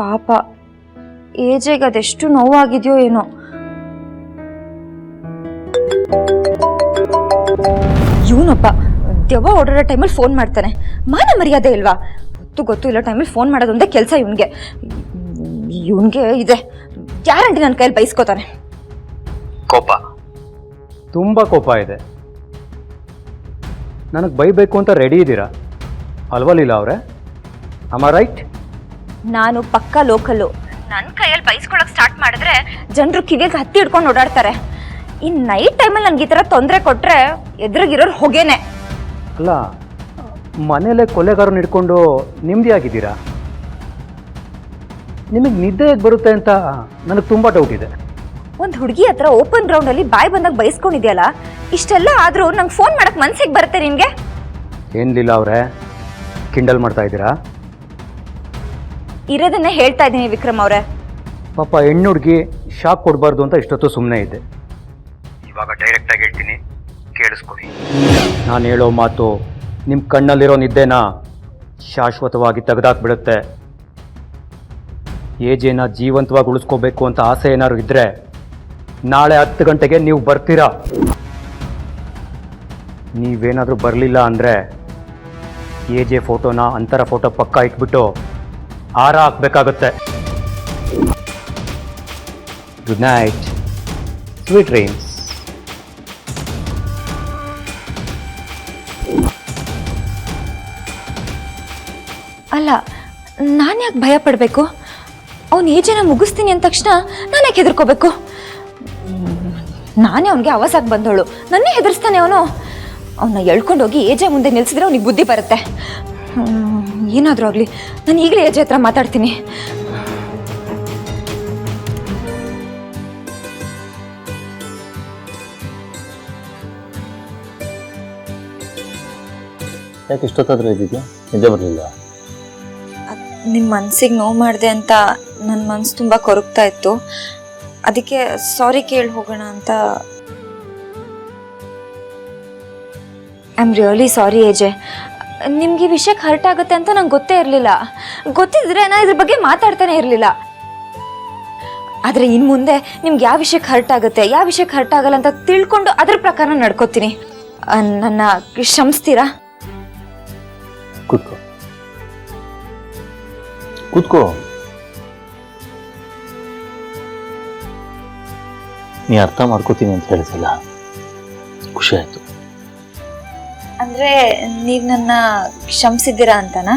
ಪಾಪ ಏಜೆಗೆ ಅದೆಷ್ಟು ನೋವಾಗಿದೆಯೋ ಏನೋ. ಇವನೊಬ್ಬ ದೆವ್ವ ಓಡಾಡೋ ಟೈಮಲ್ಲಿ ಫೋನ್ ಮಾಡ್ತಾನೆ. ಮಾನ ಮರ್ಯಾದೆ ಇಲ್ವಾ? ಗೊತ್ತು ಇಲ್ಲ ಟೈಮಲ್ಲಿ ಫೋನ್ ಮಾಡೋದೊಂದೇ ಕೆಲಸ ಇವನ್ಗೆ ಇದೆ. ಗ್ಯಾರಂಟಿ ನನ್ನ ಕೈಯಲ್ಲಿ ಬೈಸ್ಕೋತಾನೆ. ಕೋಪ, ತುಂಬ ಕೋಪ ಇದೆ. ನನಗೆ ಬೈಬೇಕು ಅಂತ ರೆಡಿ ಇದ್ದೀರಾ ಅಲ್ವಾ ಲೀಲಾ ಅವರೇ? Am I right? ನಾನು ಪಕ್ಕಾ ಲೋಕಲ್ಲು. ನನ್ನ ಕೈಯಲ್ಲಿ ಬೈಸ್ಕೊಳಕ್ಕೆ ಸ್ಟಾರ್ಟ್ ಮಾಡಿದ್ರೆ ಜನರು ಕಿವಿಗೆ ಹತ್ತಿ ಹಿಡ್ಕೊಂಡು ಓಡಾಡ್ತಾರೆ. ಈ ನೈಟ್ ಟೈಮಲ್ಲಿ ನನಗೆ ಈ ಥರ ತೊಂದರೆ ಕೊಟ್ಟರೆ ಎದುರಿಗಿರೋರು ಹೊಗೆನೆ. ಅಲ್ಲ, ಮನೇಲೆ ಕೊಲೆಗಾರನ ಹಿಡ್ಕೊಂಡು ನೆಮ್ಮದಿಯಾಗಿದ್ದೀರಾ? ನಿಮಗೆ ನಿದ್ದೆ ಹೇಗೆ ಬರುತ್ತೆ ಅಂತ ನನಗೆ ತುಂಬ ಡೌಟ್ ಇದೆ. ಒಂದು ಹುಡುಗಿ ಹತ್ರ ಓಪನ್ ಗ್ರೌಂಡಲ್ಲಿ ಬಾಯ್ ಬಂದಾಗ ಬೈಸ್ಕೊಂಡಿದೆಯಲ್ಲ, ಇಷ್ಟೆಲ್ಲ ಆದರೂ ನಂಗೆ ಫೋನ್ ಮಾಡಕ್ಕೆ ಮನ್ಸಿಗೆ ಬರುತ್ತೆ ನಿನಗೆ? ಏನು ಲೀಲಾ ಅವರೇ, ಕಿಂಡಲ್ ಮಾಡ್ತಾ ಇದ್ದೀರಾ? ಇರೋದನ್ನೇ ಹೇಳ್ತಾ ಇದ್ದೀನಿ ವಿಕ್ರಮ್ ಅವರೇ. ಪಾಪ ಹೆಣ್ಣು ಹುಡುಗಿ ಶಾಕ್ ಕೊಡಬಾರ್ದು ಅಂತ ಇಷ್ಟೊತ್ತು ಸುಮ್ಮನೆ ಇದ್ದೆ. ಇವಾಗ ಡೈರೆಕ್ಟಾಗಿ ಹೇಳ್ತೀನಿ, ಕೇಳಿಸ್ಕೊಡಿ. ನಾನು ಹೇಳೋ ಮಾತು ನಿಮ್ಮ ಕಣ್ಣಲ್ಲಿರೋ ನಿದ್ದೆನ ಶಾಶ್ವತವಾಗಿ ತೆಗೆದಾಕ್ಬಿಡುತ್ತೆ. ಏಜೇನ ಜೀವಂತವಾಗಿ ಉಳಿಸ್ಕೋಬೇಕು ಅಂತ ಆಸೆ ಏನಾದ್ರು ಇದ್ದರೆ ನಾಳೆ 10 ಗಂಟೆಗೆ ನೀವು ಬರ್ತೀರಾ. ನೀವೇನಾದರೂ ಬರಲಿಲ್ಲ ಅಂದರೆ ಏಜೆ ಫೋಟೋನ ಅಂತರ ಫೋಟೋ ಪಕ್ಕ ಇಟ್ಬಿಟ್ಟು ಹಾರ ಹಾಕಬೇಕಾಗುತ್ತೆ. Good night, sweet dreams. ಅಲ್ಲ, ನಾನು ಯಾಕೆ ಭಯ ಪಡಬೇಕು? ಅವನು ಏಜೆನ ಮುಗಿಸ್ತೀನಿ ಅಂದ ತಕ್ಷಣ ನಾನು ಯಾಕೆ ಹೆದರ್ಕೋಬೇಕು? ನಾನೇ ಅವನಿಗೆ ಆವಾಸಾಗಿ ಬಂದವಳು, ನನ್ನೇ ಹೆದರ್ಸ್ತಾನೆ ಅವನು. ಅವನ್ನ ಎಳ್ಕೊಂಡೋಗಿ ಏಜೆ ಮುಂದೆ ನಿಲ್ಸಿದ್ರೆ ಅವನಿಗೆ ಬುದ್ಧಿ ಬರುತ್ತೆ. ಏನಾದರೂ ಆಗಲಿ, ನಾನು ಈಗಲೇ ಏಜೆ ಹತ್ರ ಮಾತಾಡ್ತೀನಿ. ಯಾಕೆ ಇಷ್ಟೊತ್ತಾದರೂ ಇದ್ದಿದ್ಯಾ? ನಿದ್ದೆ ಬರಲಿಲ್ಲ? ನಿಮ್ಮ ಮನಸ್ಸಿಗೆ ನೋವು ಮಾಡಿದೆ ಅಂತ ನನ್ನ ಮನಸ್ಸು ತುಂಬ ಕೊರಗ್ತಾ ಇತ್ತು. ಅದಕ್ಕೆ ಸಾರಿ ಕೇಳಿ ಹೋಗೋಣ ಅಂತ. I am really sorry AJ. ನಿಮ್ಗೆ ಈ ವಿಷಯಕ್ಕೆ ಹರ್ಟ್ ಆಗುತ್ತೆ ಅಂತ ನಂಗೆ ಗೊತ್ತೇ ಇರಲಿಲ್ಲ. ಗೊತ್ತಿದ್ರೆ ನಾನು ಇದ್ರ ಬಗ್ಗೆ ಮಾತಾಡ್ತಾನೆ ಇರಲಿಲ್ಲ. ಆದರೆ ಇನ್ನು ಮುಂದೆ ನಿಮ್ಗೆ ಯಾವ ವಿಷಯಕ್ಕೆ ಹರ್ಟ್ ಆಗುತ್ತೆ, ಯಾವ ವಿಷಯಕ್ಕೆ ಹರ್ಟ್ ಆಗಲ್ಲ ಅಂತ ತಿಳ್ಕೊಂಡು ಅದ್ರ ಪ್ರಕಾರ ನಡ್ಕೋತೀನಿ. ನನ್ನ ಕ್ಷಮಿಸ್ತೀರಾ? ಕೂತ್ಕೋ ಕೂತ್ಕೋ. ನೀ ಅರ್ಥ ಮಾಡ್ಕೋತೀನಿ ಅಂತ ಹೇಳಿಸಲ್ಲ, ಖುಷಿ ಆಯ್ತು. ಅಂದ್ರೆ ನೀವು ನನ್ನ ಕ್ಷಮಿಸಿದ್ದೀರಾ ಅಂತನಾ?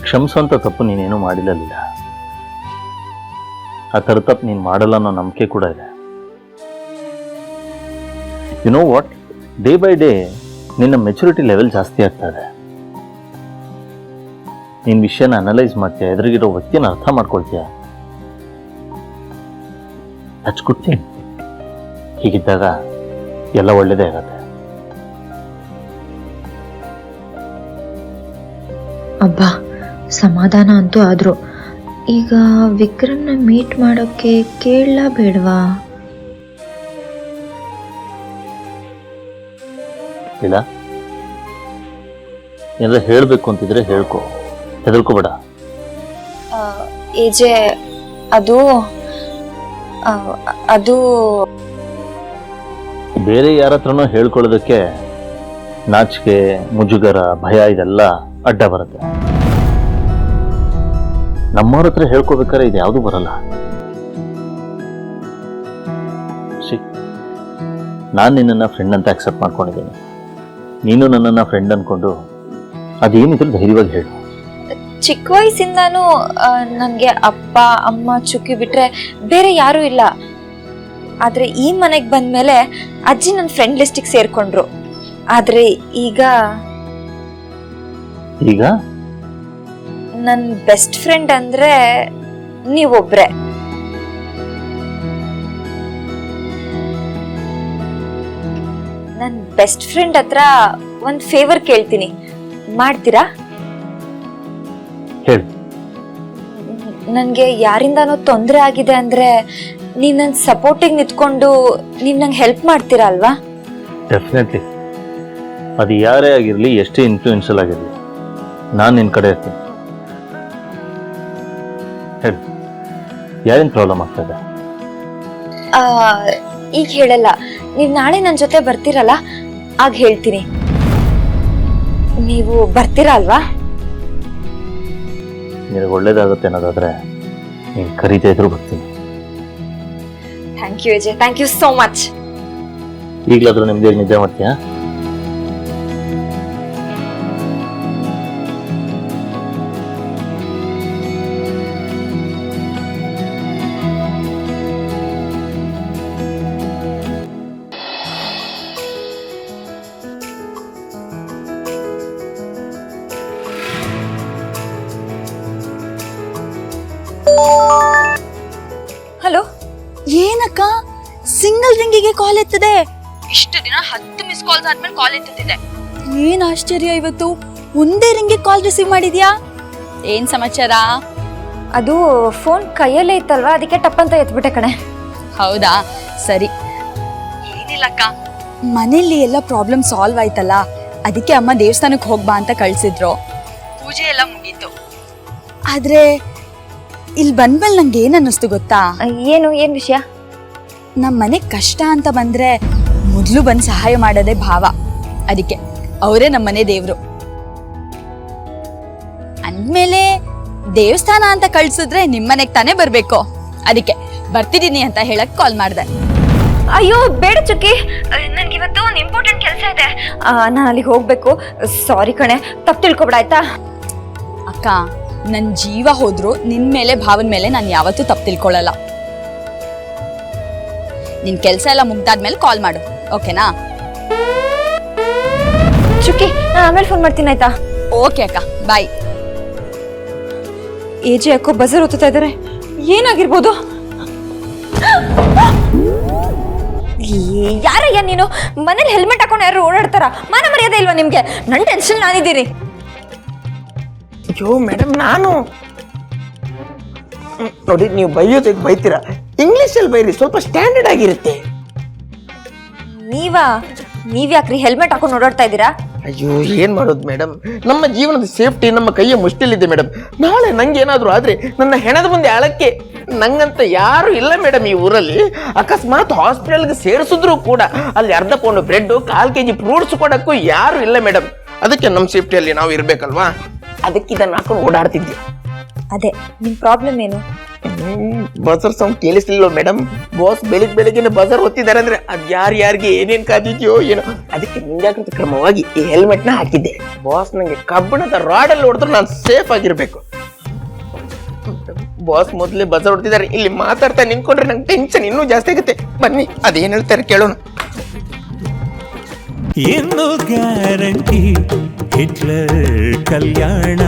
ಕ್ಷಮಿಸುವಂತ ತಪ್ಪು ನೀನೇನು ಮಾಡಿಲ್ಲ. ಆ ಥರ ತಪ್ಪು ನೀನು ಮಾಡಲ್ಲ ಅನ್ನೋ ನಂಬಿಕೆ ಕೂಡ ಇದೆ. You know what, day by day ನಿನ್ನ ಮೆಚುರಿಟಿ ಲೆವೆಲ್ ಜಾಸ್ತಿ ಆಗ್ತಾ ಇದೆ. ನೀನು ವಿಷಯನ ಅನಲೈಸ್ ಮಾಡ್ತೀಯ, ಎದುರಿಗಿರೋ ವ್ಯಕ್ತಿನ ಅರ್ಥ ಮಾಡ್ಕೊಳ್ತೀಯ. ಹಚ್ಕೊಡ್ತೀನಿ. ಹೀಗಿದ್ದಾಗ ಎಲ್ಲ ಒಳ್ಳೇದೇ ಆಗತ್ತೆ. ಅಬ್ಬಾ, ಸಮಾಧಾನ ಅಂತೂ ಆದ್ರು. ಈಗ ವಿಕ್ರಮ್ನ ಮೀಟ್ ಮಾಡೋಕ್ಕೆ ಕೇಳಲಾ ಬೇಡವಾ? ಇಲ್ಲ, ಏನಾರ ಹೇಳಬೇಕು ಅಂತಿದ್ರೆ ಹೇಳ್ಕೊ, ಹೆದರ್ಕೋಬೇಡ. ಏಜೆ, ಅದು ಅದು ಬೇರೆ ಯಾರ ಹತ್ರನೋ ಹೇಳ್ಕೊಳ್ಳೋದಕ್ಕೆ ನಾಚಿಕೆ, ಮುಜುಗರ, ಭಯ ಇದೆಲ್ಲ ಅಡ್ಡ ಬರುತ್ತೆ. ನಮ್ಮವ್ರ ಹತ್ರ ಹೇಳ್ಕೋಬೇಕಾದ್ರೆ ಇದು ಯಾವುದು ಬರಲ್ಲ. ನಾನು ನಿನ್ನನ್ನು ಫ್ರೆಂಡ್ ಅಂತ ಅಕ್ಸೆಪ್ಟ್ ಮಾಡ್ಕೊಂಡಿದ್ದೀನಿ. ನೀನು ನನ್ನನ್ನು ಫ್ರೆಂಡ್ ಅನ್ಕೊಂಡು ಅದೇನಿದ್ರು ಧೈರ್ಯವಾಗಿ ಹೇಳು. ಚಿಕ್ಕ ವಯಸ್ಸಿಂದಾನು ನನಗೆ ಅಪ್ಪ ಅಮ್ಮ ಚುಕ್ಕಿ ಬಿಟ್ರೆ ಬೇರೆ ಯಾರೂ ಇಲ್ಲ. ಆದರೆ ಈ ಮನೆಗೆ ಬಂದ್ಮೇಲೆ ಅಜ್ಜಿ ನನ್ನ ಫ್ರೆಂಡ್ ಲಿಸ್ಟಿಗೆ ಸೇರ್ಕೊಂಡ್ರು. ಆದರೆ ಈಗ ನನ್ನ ಬೆಸ್ಟ್ ಫ್ರೆಂಡ್ ಅಂದ್ರೆ ನೀವೊಬ್ರೆ. ನನ್ನ ಬೆಸ್ಟ್ ಫ್ರೆಂಡ್ ಹತ್ರ ಒಂದು ಫೇವರ್ ಕೇಳ್ತೀನಿ, ಮಾಡ್ತೀರಾ? ಹೇಳು. ನನಗೆ ಯಾರಿಂದಾನೋ ತೊಂದರೆ ಆಗಿದೆ ಅಂದ್ರೆ ನೀವು ನನ್ನ ಸಪೋರ್ಟಿಗೆ ನಿಂತ್ಕೊಂಡು ನೀವು ನಂಗೆ ಹೆಲ್ಪ್ ಮಾಡ್ತೀರಾ ಅಲ್ವಾ? ಡೆಫಿನೆಟ್ಲಿ. ಅದು ಯಾರೇ ಆಗಿರಲಿ, ಎಷ್ಟೇ ಇನ್ಫ್ಲೂಯೆನ್ಷಿಯಲ್ ಆಗಿರಲಿ, ನಾನು ನಿನ್ನ ಕಡೆ ಇರ್ತೀನಿ. ಹೇಳಿ, ಯಾರೇನು ಪ್ರಾಬ್ಲಮ್ ಆಗ್ತದೆ? ಈಗ ಹೇಳಲ್ಲ, ನೀವು ನಾಳೆ ನನ್ನ ಜೊತೆ ಬರ್ತೀರಲ್ಲ ಆಗ ಹೇಳ್ತೀನಿ. ನೀವು ಬರ್ತೀರಾ ಅಲ್ವಾ? ನಿನಗೆ ಒಳ್ಳೇದಾಗುತ್ತೆ ಅನ್ನೋದಾದ್ರೆ ನೀನು ಕರೀತಾ ಇದ್ರು ಬರ್ತೀನಿ. Thank you Ajay, thank you so much. ಈಗಲಾದ್ರೂ ನಿಮ್ದೇ ನಿದ್ದೆ ಮಾಡ್ತೀಯಾ? ಹಲೋ, ಏನಕ್ಕ ಸಿಂಗಲ್ ರಿಂಗಿಗೆ ಕಾಲ್ ಎತ್ತದೆ? ಇಷ್ಟು ದಿನ 10 ಮಿಸ್ ಕಾಲ್ಸ್ ಆದ್ಮೇಲೆ ಕಾಲ್ ಎತ್ತುತ್ತಿದೆ. ಏನ್ ಆಶ್ಚರ್ಯ, ಇವತ್ತು ಒಂದೇ ರಿಂಗಿಗೆ ಕಾಲ್ ರಿಸೀವ್ ಮಾಡಿದ್ಯಾ? ಏನ್ ಸಮಾಚಾರ? ಅದು ಫೋನ್ ಕೈಯಲ್ಲೇ ಇತ್ತಲ್ವಾ, ಅದಕ್ಕೆ ಟಪ್ಪಂತ ಎತ್ಬಿಟ್ಟೆ ಕಣೆ. ಹೌದಾ, ಸರಿ. ಏನಿಲ್ಲಕ್ಕ, ಮನೇಲಿ ಎಲ್ಲ ಪ್ರಾಬ್ಲಮ್ ಸಾಲ್ವ್ ಆಯ್ತಲ್ಲ, ಅದಕ್ಕೆ ಅಮ್ಮ ದೇವಸ್ಥಾನಕ್ಕೆ ಹೋಗ್ಬಾ ಅಂತ ಕಳ್ಸಿದ್ರು. ಪೂಜೆ ಎಲ್ಲ ಮುಗೀತು. ಆದ್ರೆ ಇಲ್ಲಿ ಬಂದ್ಮೇಲೆ ನಂಗೆ ಏನ್ ಅನ್ನಿಸ್ತು ಗೊತ್ತಾ? ಏನ್ ವಿಷಯ? ನಮ್ಮ ಮನೆಗೆ ಕಷ್ಟ ಅಂತ ಬಂದ್ರೆ ಮೊದಲು ಬಂದು ಸಹಾಯ ಮಾಡೋದೇ ಭಾವ. ಅದಕ್ಕೆ ಅವರೇ ನಮ್ಮ ಮನೆ ದೇವ್ರು. ಅಂದ್ಮೇಲೆ ದೇವಸ್ಥಾನ ಅಂತ ಕಳ್ಸಿದ್ರೆ ನಿಮ್ಮನೆಗೆ ತಾನೇ ಬರ್ಬೇಕು. ಅದಕ್ಕೆ ಬರ್ತಿದ್ದೀನಿ ಅಂತ ಹೇಳಕ್ ಕಾಲ್ ಮಾಡ್ದೆ. ಅಯ್ಯೋ ಬೇಡ ಚುಕ್ಕಿ, ನನ್ಗಿವತ್ತು ಒಂದು ಇಂಪಾರ್ಟೆಂಟ್ ಕೆಲಸ ಇದೆ, ನಾನು ಅಲ್ಲಿಗೆ ಹೋಗ್ಬೇಕು. ಸಾರಿ ಕಣೆ, ತಪ್ಪು ತಿಳ್ಕೊಬೇಡ ಆಯ್ತಾ? ಅಕ್ಕ, ನನ್ನ ಜೀವ ಹೋದ್ರು ನಿನ್ ಮೇಲೆ ಭಾವನ ಮೇಲೆ ನಾನು ಯಾವತ್ತೂ ತಪ್ಪು ತಿಳ್ಕೊಳ್ಳಲ್ಲ. ನಿನ್ ಕೆಲಸ ಎಲ್ಲ ಮುಗ್ದಾದ್ಮೇಲೆ ಕಾಲ್ ಮಾಡು, ಓಕೆನಾ? ಚುಕ್ಕಿ, ನಾನು ಆಮೇಲೆ ಫೋನ್ ಮಾಡ್ತೀನಿ ಆಯ್ತಾ? ಓಕೆ ಅಕ್ಕ, ಬಾಯ್. ಏಜೆ ಯಾಕೋ ಬಜರ್ ಓದ್ತಾ ಇದಾರೆ, ಏನಾಗಿರ್ಬೋದು? ಯಾರಯ್ಯ ನೀನು? ಮನೇಲಿ ಹೆಲ್ಮೆಟ್ ಹಾಕೊಂಡು ಯಾರು ಓಡಾಡ್ತಾರ? ಮಾನ ಮರ್ಯಾದೆ ಇಲ್ವಾ ನಿಮ್ಗೆ? ನನ್ನ ಟೆನ್ಷನ್ ನಾನಿದ್ದೀರಿ. ಅಯ್ಯೋ ಮೇಡಮ್, ನಾನು ನೋಡಿ, ನೀವು ಬೈಯೋದಕ್ಕೆ ಬೈತೀರಾ, ಇಂಗ್ಲಿಷಲ್ಲಿ ಬೈರಿ, ಸ್ವಲ್ಪ ಸ್ಟ್ಯಾಂಡರ್ಡ್ ಆಗಿರುತ್ತೆ. ನೀವ್ಯಾಕ್ರಿ ಹೆಲ್ಮೆಟ್ ಹಾಕೊಂಡು ಓಡಾಡ್ತಾ ಇದ್ದೀರಾ? ಅಯ್ಯೋ ಏನ್ ಮಾಡೋದು ಮೇಡಮ್, ನಮ್ಮ ಜೀವನದ ಸೇಫ್ಟಿ ನಮ್ಮ ಕೈಯ ಮುಷ್ಟಿಲಿದೆ ಮೇಡಮ್. ನಾಳೆ ನಂಗೆ ಏನಾದ್ರು ಆದ್ರೆ ನನ್ನ ಹೆಣದ ಮುಂದೆ ಆಳಕ್ಕೆ ನಂಗಂತ ಯಾರು ಇಲ್ಲ ಮೇಡಮ್ ಈ ಊರಲ್ಲಿ. ಅಕಸ್ಮಾತ್ ಹಾಸ್ಪಿಟಲ್ಗೆ ಸೇರಿಸಿದ್ರು ಕೂಡ ಅಲ್ಲಿ ಅರ್ಧ ಪೌಂಡ್ ಬ್ರೆಡ್, 1/4 kg ಫ್ರೂಟ್ಸ್ ಕೊಡಕ್ಕೂ ಯಾರು ಇಲ್ಲ ಮೇಡಮ್. ಅದಕ್ಕೆ ನಮ್ಮ ಸೇಫ್ಟಿಯಲ್ಲಿ ನಾವು ಇರ್ಬೇಕಲ್ವಾ, ಅದಕ್ಕೆ ಇದನ್ನ ಹಾಕೊಂಡು ಓಡಾಡ್ತಿದ್ದೆ. ಅದೇ ನಿಮ್ ಪ್ರಾಬ್ಲಮ್ ಏನು? ಬಜರ್ ಸೌಂಡ್ ಕೇಳಿಸ್ಲಿಲ್ವ ಮೇಡಮ್? ಬಾಸ್ ಬೆಳಿಗ್ಗೆ ಬಜರ್ ಹೊತ್ತಿದ್ದಾರೆ ಅಂದ್ರೆ ಅದ್ ಯಾರಿಗೆ ಏನೇನ್ ಕಾದಿದ್ಯೋ ಏನೋ, ಅದಕ್ಕೆ ಮುಂಜಾಗ್ರತಾ ಕ್ರಮವಾಗಿ ಈ ಹೆಲ್ಮೆಟ್ ನ ಹಾಕಿದ್ದೆ. ಬಾಸ್ ನಂಗೆ ಕಬ್ಬಿಣದ ರಾಡಲ್ಲಿ ಹೊಡೆದ್ರು ನಾನು ಸೇಫ್ ಆಗಿರ್ಬೇಕು. ಬಾಸ್ ಮೊದ್ಲೇ ಬಜರ್ ಹೊಡ್ತಿದ್ದಾರೆ, ಇಲ್ಲಿ ಮಾತಾಡ್ತಾ ನಿಂತ್ಕೊಂಡ್ರೆ ನಂಗೆ ಟೆನ್ಷನ್ ಇನ್ನೂ ಜಾಸ್ತಿ ಆಗುತ್ತೆ. ಬನ್ನಿ ಅದೇನ್ ಹೇಳ್ತಾರೆ ಕೇಳೋಣ. ಏನು ಗ್ಯಾರಂಟಿ ಹಿಟ್ಲರ್ ಕಲ್ಯಾಣ